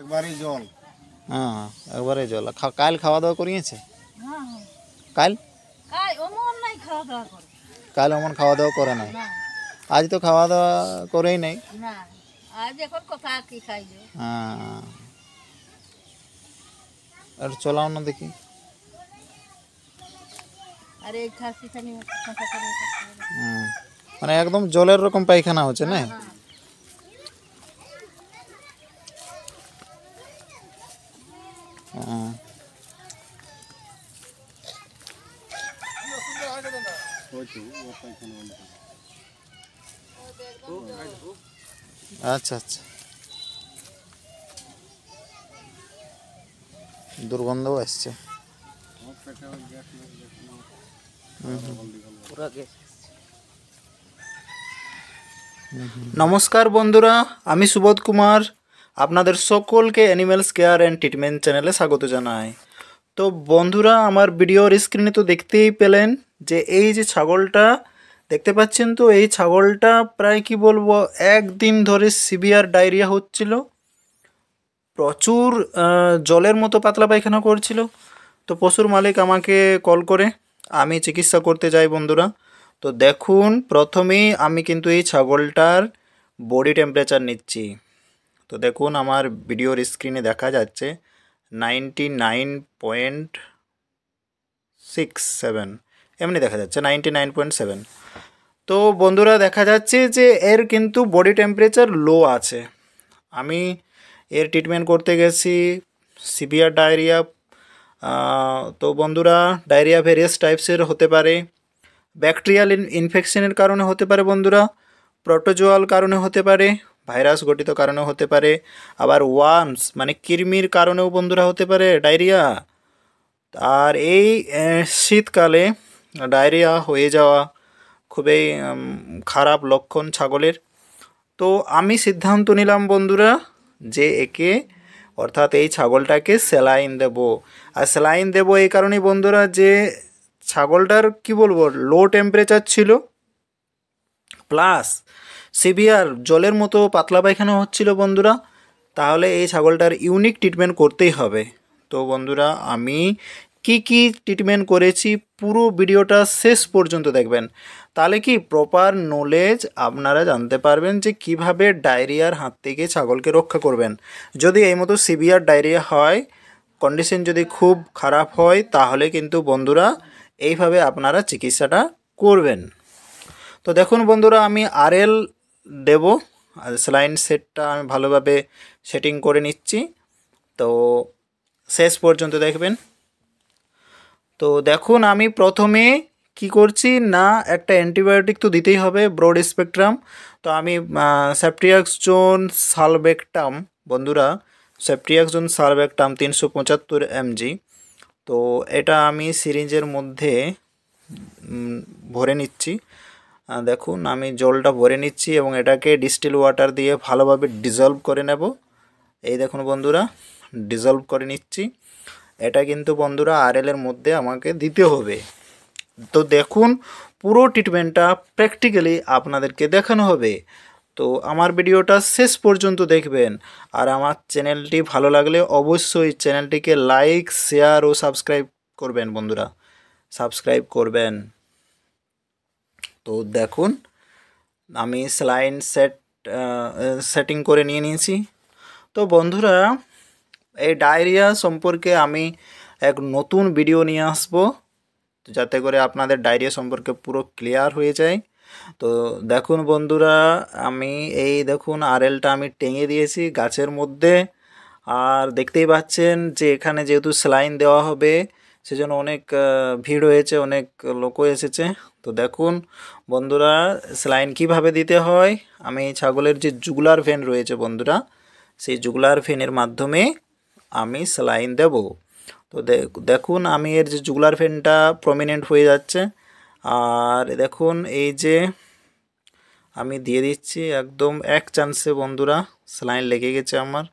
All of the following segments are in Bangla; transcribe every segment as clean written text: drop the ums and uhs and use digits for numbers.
একবারই জল। হ্যাঁ, একবারে জল। কাল খাওয়া দাওয়া করিয়েছে? হ্যাঁ হ্যাঁ কাল কাই অমন নাই খাওয়া দাওয়া করে কাল অমন খাওয়া দাওয়া করে নাই। না আজ তো খাওয়া দাওয়া করেই নাই। না আজ এখন কথা কি খাইলো হ্যাঁ, আর চলাও না দেখি। আর এই খাসি খানি কথা করে হুম, মানে একদম জলের রকম পায়খানা হচ্ছে না? হ্যাঁ। আচ্ছা আচ্ছা, দুর্গন্ধও আসছে। নমস্কার বন্ধুরা, আমি সুবোধ কুমার আপনাদের সকলকে অ্যানিম্যালস কেয়ার অ্যান্ড ট্রিটমেন্ট চ্যানেলে স্বাগত জানাই। তো বন্ধুরা, আমার ভিডিওর স্ক্রিনে তো দেখতেই পেলেন যে এই যে ছাগলটা দেখতে পাচ্ছেন, তো এই ছাগলটা প্রায় কি বলবো একদিন ধরে সিভিয়ার ডায়রিয়া হচ্ছিল, প্রচুর জলের মতো পাতলা পায়খানা করছিল। তো পশুর মালিক আমাকে কল করে, আমি চিকিৎসা করতে যাই বন্ধুরা। তো দেখুন, প্রথমেই আমি কিন্তু এই ছাগলটার বডি টেম্পারেচার নিচ্ছি। তো দেখুন, আমার ভিডিওর স্ক্রিনে দেখা যাচ্ছে 99.67, এমনি দেখা যাচ্ছে 99.7। তো বন্ধুরা, দেখা যাচ্ছে যে এর কিন্তু বডি টেম্পারেচার লো আছে। আমি এর ট্রিটমেন্ট করতে গেছি সিভিয়ার ডায়রিয়া। তো বন্ধুরা, ডায়রিয়া ভেরিয়াস টাইপসের হতে পারে, ব্যাকটেরিয়াল ইনফেকশনের কারণে হতে পারে বন্ধুরা, প্রোটোজোয়াল কারণে হতে পারে, ভাইরাস গঠিত কারণে হতে পারে, আবার ওয়ার্মস মানে কৃমির কারণেও বন্ধুরা হতে পারে ডায়রিয়া। আর এই শীতকালে ডায়রিয়া হয়ে যাওয়া খুবই খারাপ লক্ষণ ছাগলের। তো আমি সিদ্ধান্ত নিলাম বন্ধুরা যে একে অর্থাৎ এই ছাগলটাকে স্যালাইন দেব। আর স্যালাইন দেব এই কারণেই বন্ধুরা যে ছাগলটার কি বলবো লো টেম্পারেচার ছিল, প্লাস সিভিয়ার জলের মতো পাতলা পায়খানা হচ্ছিল বন্ধুরা। তাহলে এই ছাগলটার ইউনিক ট্রিটমেন্ট করতেই হবে। তো বন্ধুরা, আমি কি কি ট্রিটমেন্ট করেছি পুরো ভিডিওটা শেষ পর্যন্ত দেখবেন, তাহলে কি প্রপার নলেজ আপনারা জানতে পারবেন যে কিভাবে ডায়রিয়ার হাত থেকে ছাগলকে রক্ষা করবেন। যদি এই মতো সিভিয়ার ডায়রিয়া হয়, কন্ডিশন যদি খুব খারাপ হয়, তাহলে কিন্তু বন্ধুরা এইভাবে আপনারা চিকিৎসাটা করবেন। তো দেখুন বন্ধুরা, আমি আরএল দেব, আর স্যালাইন সেটটা আমি ভালোভাবে সেটিং করে নিচ্ছি। তো শেষ পর্যন্ত দেখবেন। তো দেখুন, আমি প্রথমে কি করছি না, একটা অ্যান্টিবায়োটিক তো দিতেই হবে, ব্রড স্পেকট্রাম। তো আমি সেফট্রিয়াক্সোন সালবেক্টাম বন্ধুরা, সেফট্রিয়াক্সোন সালবেক্টাম 375 mg। তো এটা আমি সিরিঞ্জের মধ্যে ভরে নিচ্ছি। দেখুন, আমি জলটা ভরে নিচ্ছি এবং এটাকে ডিস্টিল ওয়াটার দিয়ে ভালোভাবে ডিজলভ করে নেব। এই দেখুন বন্ধুরা, ডিজলভ করে নিচ্ছি। এটা কিন্তু বন্ধুরা আরএলের মধ্যে আমাকে দিতে হবে। তো দেখুন, পুরো ট্রিটমেন্টটা প্র্যাকটিক্যালি আপনাদেরকে দেখানো হবে। তো আমার ভিডিওটা শেষ পর্যন্ত দেখবেন। আর আমার চ্যানেলটি ভালো লাগলে অবশ্যই চ্যানেলটিকে লাইক, শেয়ার ও সাবস্ক্রাইব করবেন বন্ধুরা, সাবস্ক্রাইব করবেন। তো দেখুন, আমি স্যালাইন সেটিং করে নিয়েছি। তো বন্ধুরা, এই ডায়রিয়া সম্পর্কে আমি এক নতুন ভিডিও নিয়ে আসব, যাতে করে আপনাদের ডায়রিয়া সম্পর্কে পুরো ক্লিয়ার হয়ে যায়। তো দেখুন বন্ধুরা, আমি এই দেখুন আরএলটা আমি টেঙে দিয়েছি গাছের মধ্যে। আর দেখতেই পাচ্ছেন যে এখানে যেহেতু স্যালাইন দেওয়া হবে, সেজন্য অনেক ভিড় হয়েছে, অনেক লোকও এসেছে। তো দেখুন বন্ধুরা, স্যালাইন কীভাবে দিতে হয়, আমি ছাগলের যে জুগুলার ভেন রয়েছে বন্ধুরা, সেই জুগুলার ভেনের মাধ্যমে আমি স্যালাইন দেব। তো দেখুন, আমি এর যে জুগুলার ভেনটা প্রমিনেন্ট হয়ে যাচ্ছে। আর দেখুন, এই যে আমি দিয়ে দিচ্ছি একদম এক চান্সে বন্ধুরা, স্যালাইন লেগে গেছে, আমার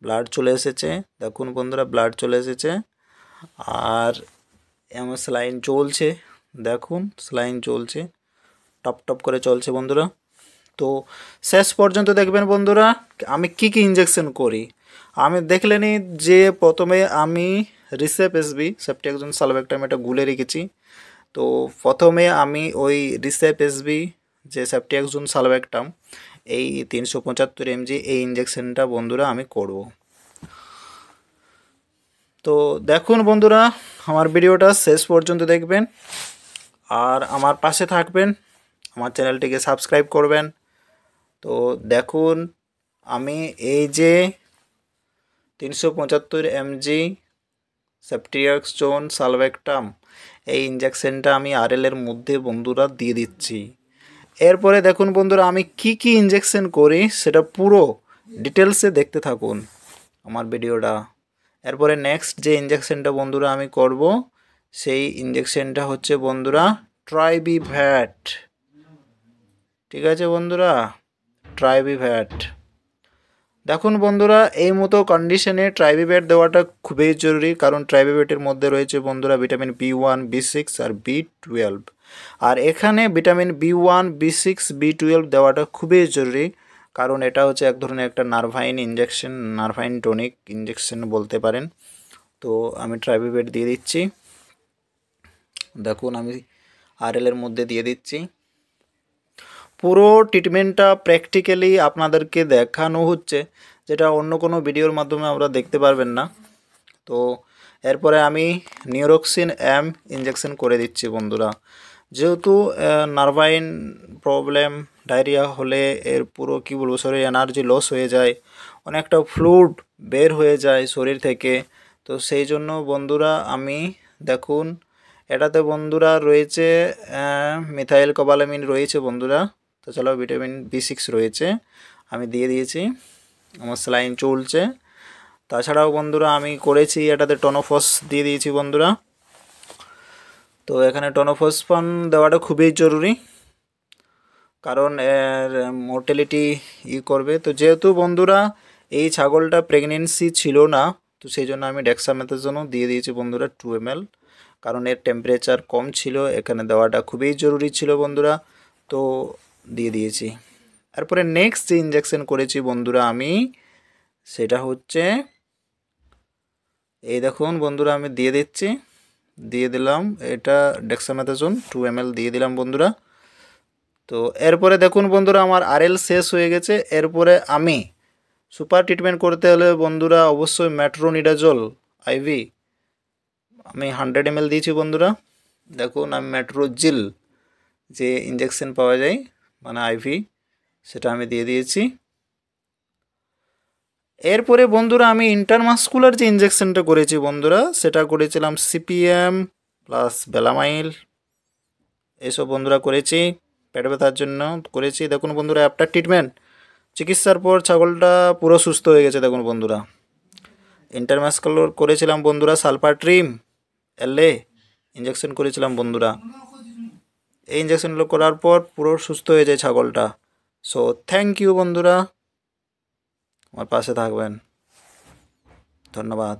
ব্লাড চলে এসেছে। দেখুন বন্ধুরা, ব্লাড চলে এসেছে। আর আমার স্যালাইন চলছে, দেখুন স্যালাইন চলছে, টপ টপ করে চলছে বন্ধুরা। তো শেষ পর্যন্ত দেখবেন বন্ধুরা আমি কি কি ইঞ্জেকশন করি। আমি দেখলেনি যে প্রথমে আমি রিসেপ এসবি সেফটিয়াক্সন সালভেক্টাম এটা গুলে রেখেছি। তো প্রথমে আমি ওই রিসেপ এসবি যে সেফটিয়াক্সন সালভেক্টাম এই 375 mg এই ইঞ্জেকশনটা বন্ধুরা আমি করব। তো দেখুন বন্ধুরা, আমার ভিডিওটা শেষ পর্যন্ত দেখবেন আর আমার পাশে থাকবেন, আমার চ্যানেলটিকে সাবস্ক্রাইব করবেন। তো দেখুন আমি এই যে 375 mg সেফটিয়াক্সন সালভেক্টাম এই ইঞ্জেকশনটা আমি আরএল এর মধ্যে বন্ধুরা দিয়ে দিচ্ছি। এরপরে দেখুন বন্ধুরা আমি কি কি ইঞ্জেকশন করি সেটা পুরো ডিটেলসে দেখতে থাকুন আমার ভিডিওটা। এরপরে নেক্সট যে ইঞ্জেকশনটা বন্ধুরা আমি করব সেই ইঞ্জেকশনটা হচ্ছে বন্ধুরা ট্রাইবিভ্যাট। ঠিক আছে বন্ধুরা, ট্রাইবিভ্যাট। দেখুন বন্ধুরা এই মতো কন্ডিশনে ট্রাইবিভ্যাট দেওয়াটা খুবই জরুরি, কারণ ট্রাইবিভ্যাটের মধ্যে রয়েছে বন্ধুরা ভিটামিন B1 B6 আর B12, আর এখানে ভিটামিন B1 B6 B12 দেওয়াটা খুবই জরুরি, কারণ এটা হচ্ছে এক ধরনের একটা নার্ভাইন ইঞ্জেকশন, নার্ভাইন টনিক ইঞ্জেকশন বলতে পারেন। তো আমি ট্রাইবিভ্যাট দিয়ে দিচ্ছি, দেখুন আমি আরএল এর মধ্যে দিয়ে দিচ্ছি। পুরো ট্রিটমেন্টটা প্র্যাকটিক্যালি আপনাদেরকে দেখানো হচ্ছে, যেটা অন্য কোনো ভিডিওর মাধ্যমে আমরা দেখতে পারবেন না। তো এরপরে আমি নিউরোক্সিন এম ইঞ্জেকশন করে দিচ্ছি বন্ধুরা। যেহেতু নার্ভাইন প্রবলেম ডায়রিয়া হলে এর পুরো কী বলবো শরীরে এনার্জি লস হয়ে যায়, অনেকটা ফ্লুইড বের হয়ে যায় শরীর থেকে। তো সেই জন্য বন্ধুরা আমি দেখুন এটাতে বন্ধুরা রয়েছে মিথাইল কোবালামিন রয়েছে বন্ধুরা, তাছাড়াও ভিটামিন B6 রয়েছে, আমি দিয়ে দিয়েছি, আমার স্যালাইন চলছে। তাছাড়াও বন্ধুরা আমি করেছি এটাতে টনোফস দিয়ে দিয়েছি বন্ধুরা। তো এখানে টনোফসফান দেওয়াটা খুবই জরুরি, কারণ এর মর্টালিটি করবে। তো যেহেতু বন্ধুরা এই ছাগলটা প্রেগনেন্সি ছিল না, তো সেই জন্য আমি ডেক্সামেথাসোনও দিয়ে দিয়েছি বন্ধুরা 2 ml, কারণ এর টেম্পারেচার কম ছিল, এখানে দেওয়াটা খুবই জরুরি ছিল বন্ধুরা, তো দিয়ে দিয়েছি। তারপরে নেক্সট যে ইঞ্জেকশন করেছি বন্ধুরা আমি সেটা হচ্ছে এই দেখুন বন্ধুরা আমি দিয়ে দিচ্ছি, দিয়ে দিলাম এটা ডেক্সামেথাসোন 2 ml দিয়ে দিলাম বন্ধুরা। তো এরপরে দেখুন বন্ধুরা আমার আরএল শেষ হয়ে গেছে। এরপরে আমি সুপার ট্রিটমেন্ট করতে হলে বন্ধুরা অবশ্যই মেট্রোনিডাজল আইভি আমি 100 ml দিয়েছি বন্ধুরা। দেখুন আমি মেট্রোজিল যে ইঞ্জেকশন পাওয়া যায় মানে আইভি সেটা আমি দিয়ে দিয়েছি। এরপরে বন্ধুরা আমি ইন্টারমাস্কুলার যে ইঞ্জেকশনটা করেছি বন্ধুরা সেটা করেছিলাম সিপিএম প্লাস বেলামাইল, এইসব বন্ধুরা করেছি, পেট ব্যথার জন্য করেছি। দেখুন বন্ধুরা আফটার ট্রিটমেন্ট চিকিৎসার পর ছাগলটা পুরো সুস্থ হয়ে গেছে। দেখুন বন্ধুরা ইন্টারমাস্কুলার করেছিলাম বন্ধুরা সালফাট্রিম এলএ ইঞ্জেকশন করেছিলাম বন্ধুরা। এই ইঞ্জেকশনগুলো করার পর পুরো সুস্থ হয়ে যায় ছাগলটা। সো থ্যাংক ইউ বন্ধুরা, আমার পাশে থাকবেন, ধন্যবাদ।